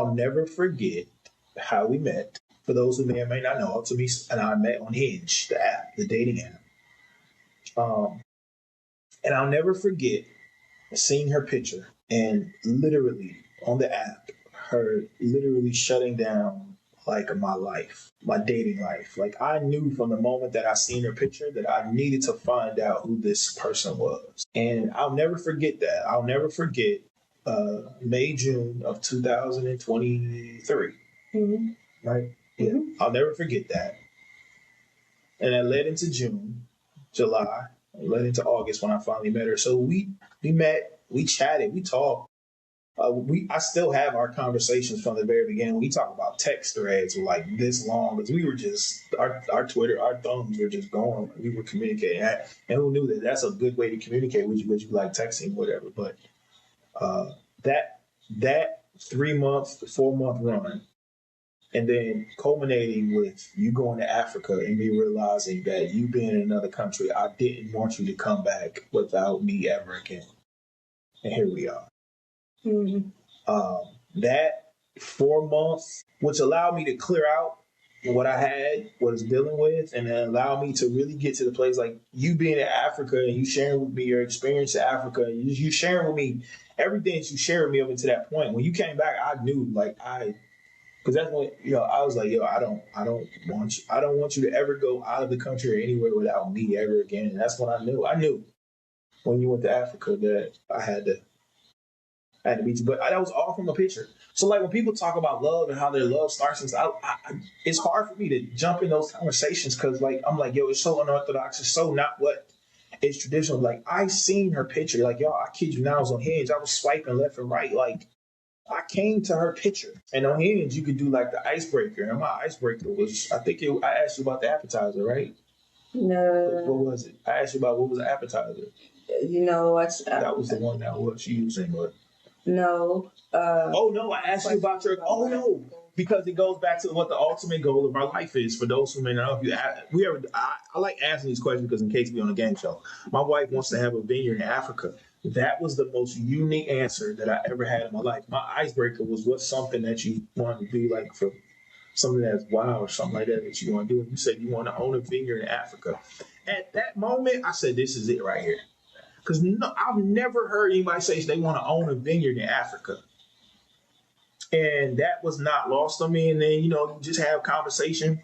I'll never forget how we met. For those who may or may not know, to me and I met on Hinge, the app, the dating app. Um, and I'll never forget seeing her picture and literally on the app, her literally shutting down like my life, my dating life. Like I knew from the moment that I seen her picture that I needed to find out who this person was. And I'll never forget that. I'll never forget May, June of 2023. Mm-hmm. Right? Yeah. Mm-hmm. I'll never forget that. And that led into June, July, led into August when I finally met her. So we met, we chatted, we talked. I still have our conversations from the very beginning. We talk about text threads like this long because we were just our Twitter, our thumbs were just going. We were communicating, and who knew that that's a good way to communicate with you like texting, whatever. But that that 3 month, 4 month run, and then culminating with you going to Africa and me realizing that you being in another country, I didn't want you to come back without me ever again. And here we are. Mm-hmm. That 4 months, which allowed me to clear out what I was dealing with, and then allow me to really get to the place like you being in Africa and you sharing with me your experience in Africa, you sharing with me everything that you shared with me up until that point. When you came back, I knew because that's when I was like, I don't want you to ever go out of the country or anywhere without me ever again. And that's when I knew when you went to Africa that I had to meet you. But that was all from a picture. So like when people talk about love and how their love starts, it's hard for me to jump in those conversations because like I'm like, it's so unorthodox. It's so not what is traditional. Like I seen her picture. Like I kid you not, I was on Hinge. I was swiping left and right. Like I came to her picture, and on Hinge you could do like the icebreaker, and my icebreaker was I asked you about the appetizer, right? No. What was it? I asked you about what was the appetizer. That was the one that was using, but. No. No, I asked you about your. Oh no, because it goes back to what the ultimate goal of our life is. For those who may not know, I like asking these questions because in case we on a game show, my wife wants to have a vineyard in Africa. That was the most unique answer that I ever had in my life. My icebreaker was what's something that you want to do, like for something that's wild or something like that you want to do. And you said you want to own a vineyard in Africa. At that moment, I said, this is it right here. Because I've never heard anybody say they want to own a vineyard in Africa. And that was not lost on me. And then, you just have conversation.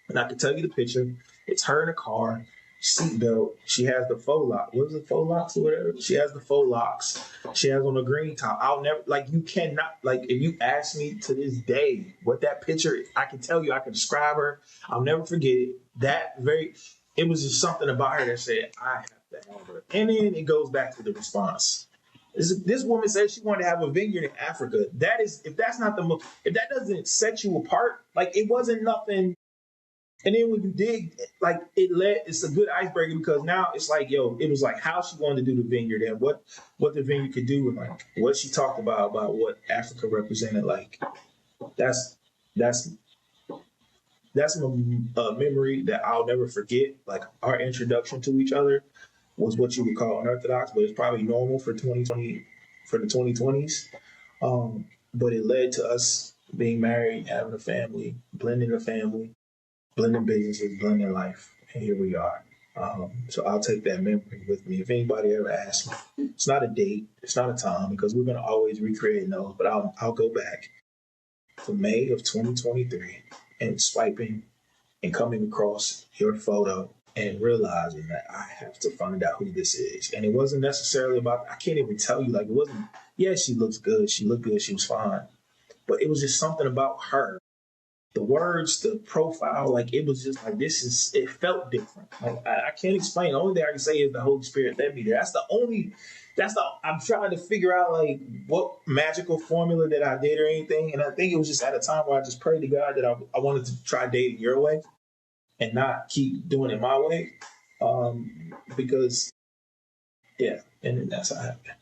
And I can tell you the picture. It's her in a car, seatbelt. She has the faux lock. What is it, faux locks or whatever? She has the faux locks. She has on a green top. I'll never, you cannot, if you ask me to this day what that picture, I can tell you, I can describe her. I'll never forget it. It was just something about her that said, I have to have her. And then it goes back to the response. This woman said she wanted to have a vineyard in Africa. That is, if that doesn't set you apart, it wasn't nothing. And then when you dig, it's a good icebreaker because now it's it was how she wanted to do the vineyard and what the vineyard could do and what she talked about what Africa represented. That's a memory that I'll never forget. Our introduction to each other was what you would call unorthodox, but it's probably normal for 2020, for the 2020s. But it led to us being married, having a family, blending businesses, blending life, and here we are. So I'll take that memory with me. If anybody ever asks me, it's not a date, it's not a time, because we're going to always recreate those, but I'll go back to May of 2023 and swiping and coming across your photo and realizing that I have to find out who this is. And it wasn't necessarily about, I can't even tell you, it wasn't, she looks good, she looked good, she was fine. But it was just something about her. The words, the profile, it was just it felt different. I can't explain. The only thing I can say is the Holy Spirit led me there. I'm trying to figure out what magical formula that I did or anything. And I think it was just at a time where I just prayed to God that I wanted to try dating your way and not keep doing it my way. Because, and that's how it happened.